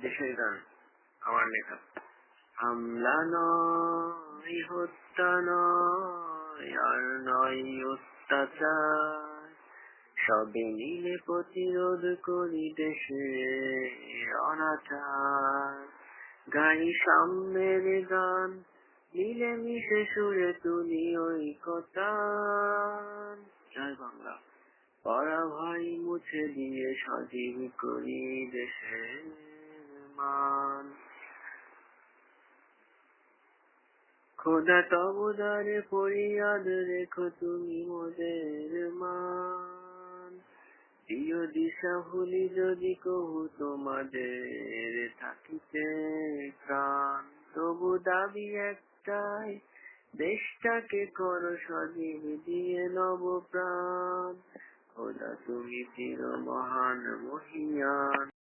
দেশের গান আমার লেখা। হামলা নয়, হত্যা নয়, আর নয় অত্যাচার, সবে মিলে প্রতিরোধ করি দেশের অনাচার। গাই সাম্যের গান, মিলে মিশে সুরে তুলি ঐকতা। জয় বাংলা। পরাভয় মুছে দিয়ে সজীব করি দেশের মান। খোদা তবদারে ফরিয়াদ রেখো তুমি মোদের মান। প্রিয় দিশা ভুলি যদি কহু তোমাদের থাকিতে প্রাণ, তবু দাবি একটাই, দেশটাকে করো সজীব দিয়ে নব প্রাণ। খোদা তুমি চির মহান মহিয়ান।